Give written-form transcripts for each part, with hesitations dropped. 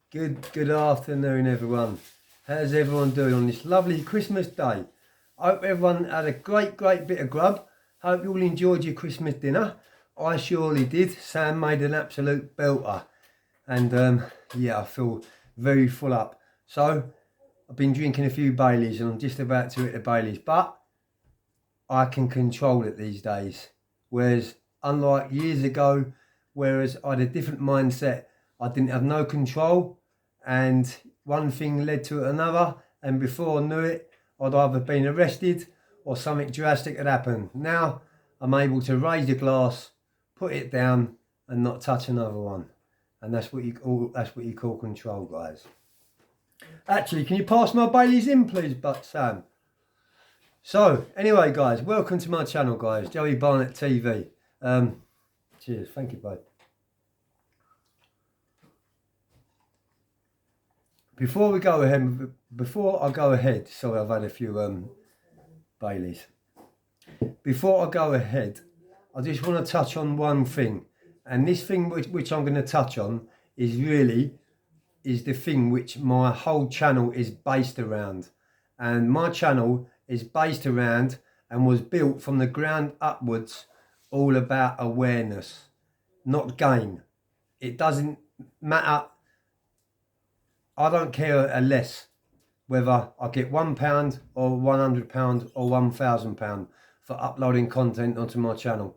Good afternoon, everyone. How's everyone doing on this lovely Christmas day? I hope everyone had a great bit of grub. Hope you all enjoyed your Christmas dinner. I surely did. Sam made an absolute belter. And yeah, I feel very full up. So, I've been drinking a few Baileys and I'm just about to hit the Baileys. But I can control it these days. Whereas, unlike years ago, whereas I had a different mindset, I didn't have no control, and one thing led to another, and before I knew it, I'd either been arrested or something drastic had happened. Now I'm able to raise the glass, put it down, and not touch another one, and that's what you call control, guys. Actually, can you pass my Baileys in, please, but Sam? So, anyway, guys, welcome to my channel, guys. Joey Barnett TV. Cheers. Thank you, bud. Before I go ahead, sorry, I've had a few Baileys. Before I go ahead, I just want to touch on one thing. And this thing which I'm going to touch on is the thing which my whole channel is based around. And my channel is based around and was built from the ground upwards all about awareness, not gain. It doesn't matter. I don't care a less whether I get £1 or £100 or £1,000 for uploading content onto my channel.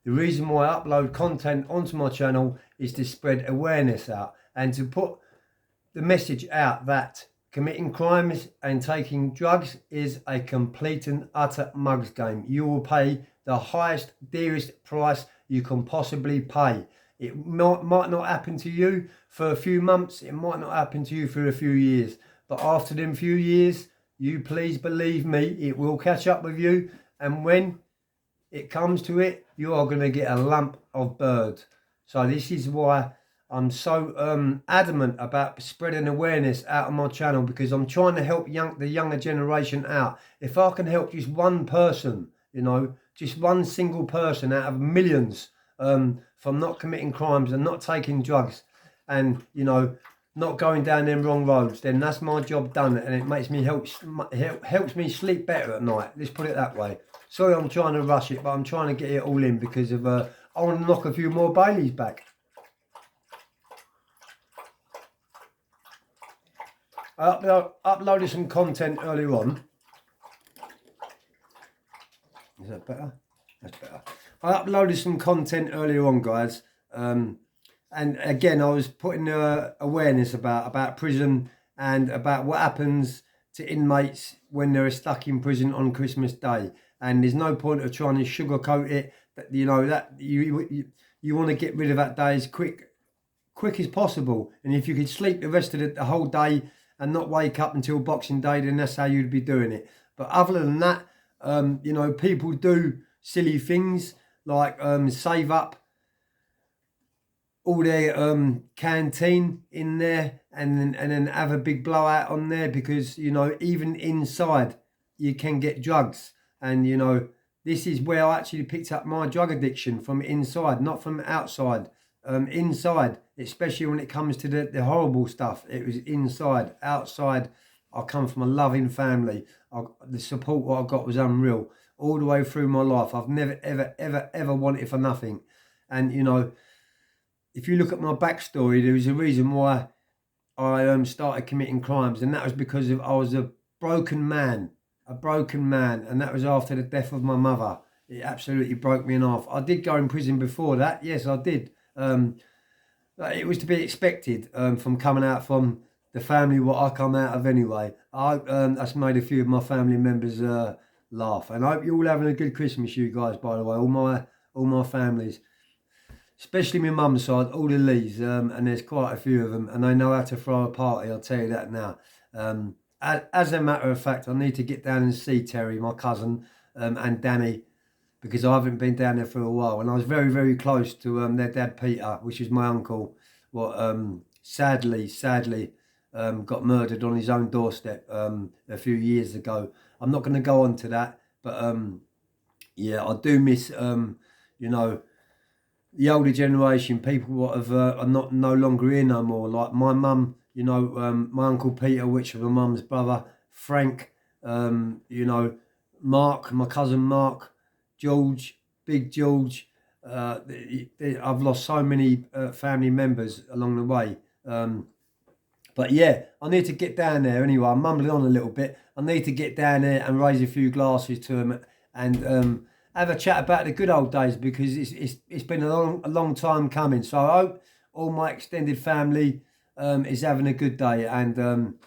The reason why I upload content onto my channel is to spread awareness out and to put the message out that committing crimes and taking drugs is a complete and utter mugs game. You will pay the highest, dearest price you can possibly pay. It might not happen to you for a few months. It might not happen to you for a few years. But after them few years, you please believe me, it will catch up with you. And when it comes to it, you are going to get a lump of bird. So this is why I'm so adamant about spreading awareness out on my channel, because I'm trying to help the younger generation out. If I can help just one person, just one single person out of millions, from not committing crimes and not taking drugs and, not going down them wrong roads, then that's my job done, and it makes me helps me sleep better at night. Let's put it that way. Sorry, I'm trying to rush it, but I'm trying to get it all in because of I want to knock a few more Baileys back. I uploaded some content earlier on. Is that better? That's better. I uploaded some content earlier on, guys. And again, I was putting awareness about prison and about what happens to inmates when they're stuck in prison on Christmas Day. And there's no point of trying to sugarcoat it. That you want to get rid of that day as quick as possible. And if you could sleep the rest of the whole day and not wake up until Boxing Day, then that's how you'd be doing it. But other than that, people do silly things like save up all their canteen in there and then have a big blowout on there, because even inside you can get drugs. And this is where I actually picked up my drug addiction, from inside, not from outside. Inside, especially when it comes to the horrible stuff, it was inside. Outside, I come from a loving family. The support what I got was unreal all the way through my life. I've never ever wanted for nothing. And if you look at my backstory, there was a reason why I started committing crimes, and that was because I was a broken man, and that was after the death of my mother. It absolutely broke me in half. I did go in prison before that, yes, I did. It was to be expected from coming out from the family what I come out of anyway. That's made a few of my family members laugh, and I hope you're all having a good Christmas, you guys. By the way, all my families, especially my mum's side, all the Lees, and there's quite a few of them, and they know how to throw a party. I'll tell you that now. As a matter of fact, I need to get down and see Terry, my cousin, and Danny, because I haven't been down there for a while. And I was very close to their dad Peter, which is my uncle, what sadly got murdered on his own doorstep a few years ago. I'm not going to go on to that, but yeah, I do miss the older generation, people what have are no longer here no more. Like my mum you know, my Uncle Peter, which was my mum's brother, Frank, you know, Mark, my cousin Mark, George, Big George. I've lost so many family members along the way. But yeah, I need to get down there anyway. I'm mumbling on a little bit. I need to get down there and raise a few glasses to them and have a chat about the good old days, because it's been a long time coming. So I hope all my extended family is having a good day, and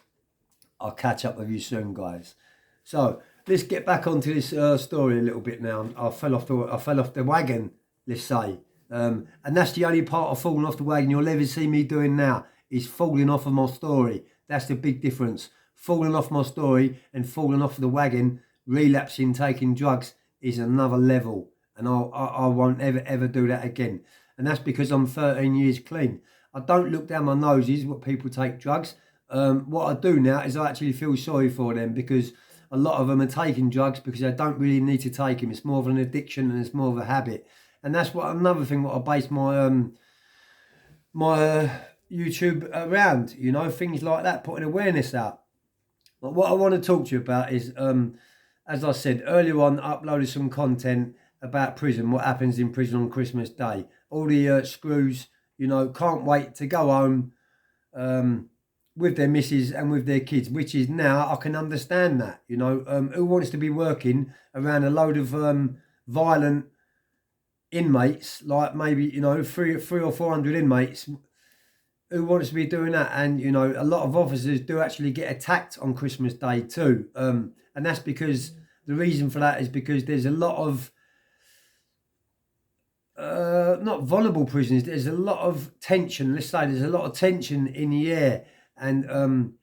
I'll catch up with you soon, guys. So let's get back onto this story a little bit now. I fell off the wagon, let's say, and that's the only part of falling off the wagon you'll ever see me doing now, is falling off of my story. That's the big difference. Falling off my story and falling off the wagon, relapsing, taking drugs is another level, and I won't ever do that again. And that's because I'm 13 years clean. I don't look down my noses what people take drugs. What I do now is I actually feel sorry for them, because a lot of them are taking drugs because they don't really need to take them. It's more of an addiction and it's more of a habit. And that's another thing what I base my YouTube around, you know, things like that, putting awareness out. But what I want to talk to you about is, as I said earlier on, I uploaded some content about prison, what happens in prison on Christmas Day. All the screws, you know, can't wait to go home with their missus and with their kids, which is now, I can understand that, you know. Who wants to be working around a load of violent inmates, like maybe, you know, three or 400 inmates? Who wants to be doing that? And, you know, a lot of officers do actually get attacked on Christmas Day too. And that's because, the reason for that is because there's a lot of, not vulnerable prisoners, there's a lot of tension. Let's say there's a lot of tension in the air. And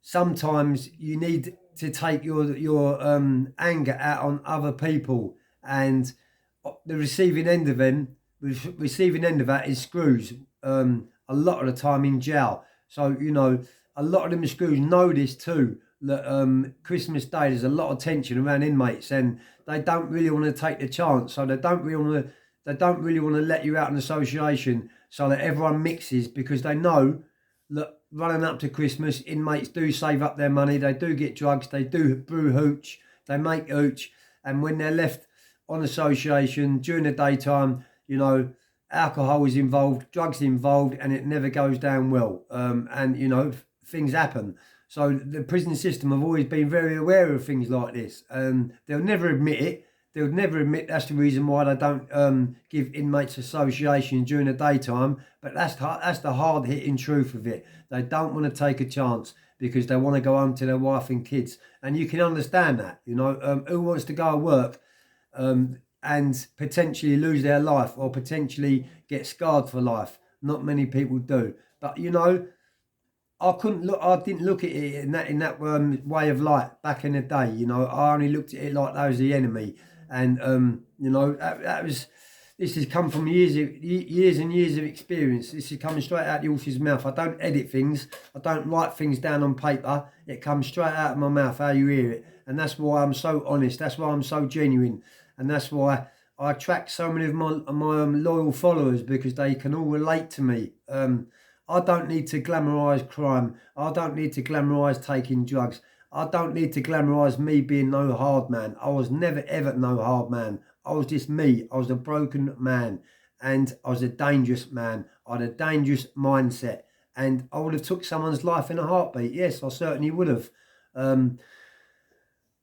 sometimes you need to take your anger out on other people. And the receiving end of that is screws. A lot of the time in jail. So, you know, a lot of them screws know this too, that Christmas Day there's a lot of tension around inmates, and they don't really want to take the chance. So they don't really want to let you out in association, so that everyone mixes, because they know that running up to Christmas, inmates do save up their money, they do get drugs, they do brew hooch, they make hooch, and when they're left on association during the daytime, you know, alcohol is involved, drugs involved, and it never goes down well. And, you know, things happen. So the prison system have always been very aware of things like this. They'll never admit it. They'll never admit that's the reason why they don't give inmates association during the daytime. But that's the hard-hitting truth of it. They don't want to take a chance because they want to go home to their wife and kids. And you can understand that, you know. Who wants to go to work and potentially lose their life, or potentially get scarred for life? Not many people do. But, you know, I didn't look at it in that way of light back in the day. You know, I only looked at it like they was the enemy. And you know, this has come from years and years of experience. This is coming straight out the horse's mouth. I don't edit things. I don't write things down on paper. It comes straight out of my mouth, how you hear it. And that's why I'm so honest. That's why I'm so genuine. And that's why I attract so many of my loyal followers, because they can all relate to me. I don't need to glamorise crime. I don't need to glamorise taking drugs. I don't need to glamorise me being no hard man. I was never ever no hard man. I was just me. I was a broken man, and I was a dangerous man. I had a dangerous mindset, and I would have took someone's life in a heartbeat. Yes, I certainly would have.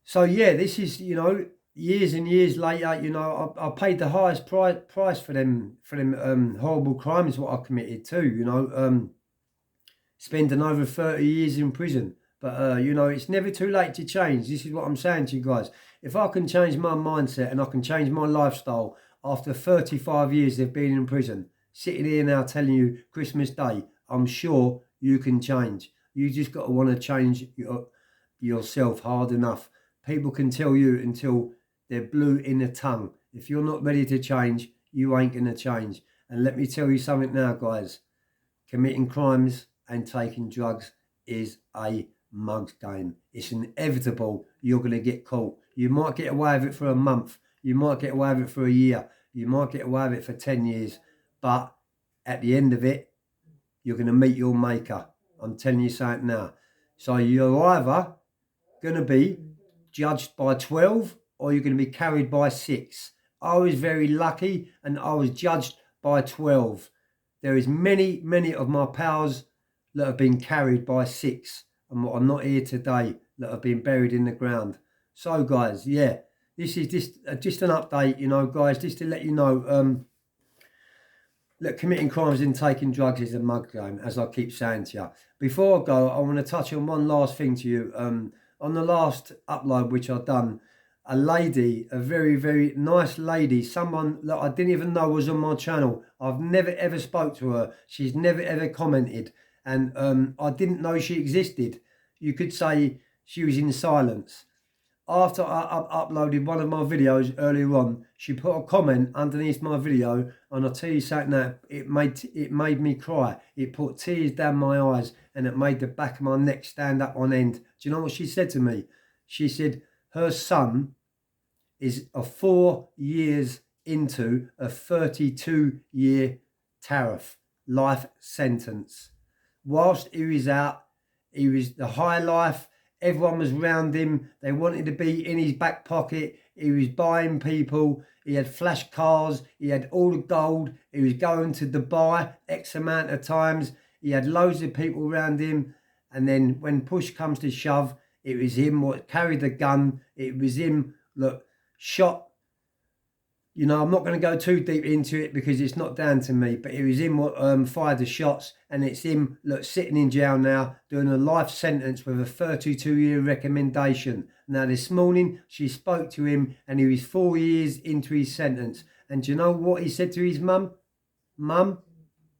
So yeah, this is, you know, years and years later, you know, I paid the highest price for them horrible crimes what I committed to, you know, spending over 30 years in prison. But, you know, it's never too late to change. This is what I'm saying to you guys. If I can change my mindset and I can change my lifestyle after 35 years of being in prison, sitting here now telling you Christmas Day, I'm sure you can change. You just got to want to change yourself hard enough. People can tell you until they're blue in the tongue. If you're not ready to change, you ain't going to change. And let me tell you something now, guys. Committing crimes and taking drugs is a mug's game. It's inevitable you're going to get caught. You might get away with it for a month. You might get away with it for a year. You might get away with it for 10 years. But at the end of it, you're going to meet your maker. I'm telling you something now. So you're either going to be judged by 12 or you're going to be carried by 6. I was very lucky and I was judged by 12. There is many of my pals that have been carried by 6 and what are not here today, that have been buried in the ground. So guys, yeah, this is just an update, you know, guys, just to let you know, look, committing crimes and taking drugs is a mug game, as I keep saying to you. Before I go, I want to touch on one last thing to you. On the last upload which I've done, a lady, a very nice lady, someone that I didn't even know was on my channel. I've never ever spoke to her. She's never ever commented, and I didn't know she existed. You could say she was in silence. After I uploaded one of my videos earlier on, she put a comment underneath my video, and I'll tell you something now, it made me cry. It put tears down my eyes, and it made the back of my neck stand up on end. Do you know what she said to me? She said her son is 4 years into a 32-year tariff, life sentence. Whilst he was out, he was the high life. Everyone was round him. They wanted to be in his back pocket. He was buying people. He had flash cars. He had all the gold. He was going to Dubai X amount of times. He had loads of people around him. And then when push comes to shove, it was him what carried the gun. It was him, look, shot. You know, I'm not going to go too deep into it because it's not down to me, but it was him what fired the shots, and it's him, look, sitting in jail now, doing a life sentence with a 32-year recommendation. Now, this morning, she spoke to him, and he was 4 years into his sentence. And do you know what he said to his mum? Mum,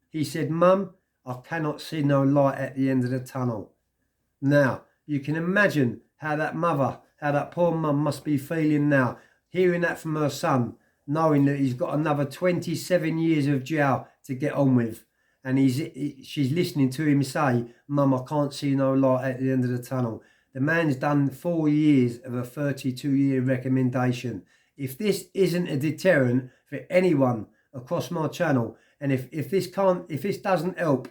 he said, Mum, I cannot see no light at the end of the tunnel. Now, you can imagine how that mother, how that poor mum must be feeling now, hearing that from her son, knowing that he's got another 27 years of jail to get on with. And she's listening to him say, Mum, I can't see no light at the end of the tunnel. The man's done 4 years of a 32-year recommendation. If this isn't a deterrent for anyone across my channel, and if this doesn't help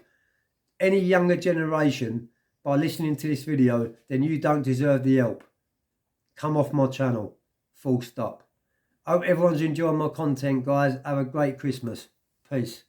any younger generation by listening to this video, then you don't deserve the help. Come off my channel. Full stop. Hope everyone's enjoying my content, guys. Have a great Christmas. Peace.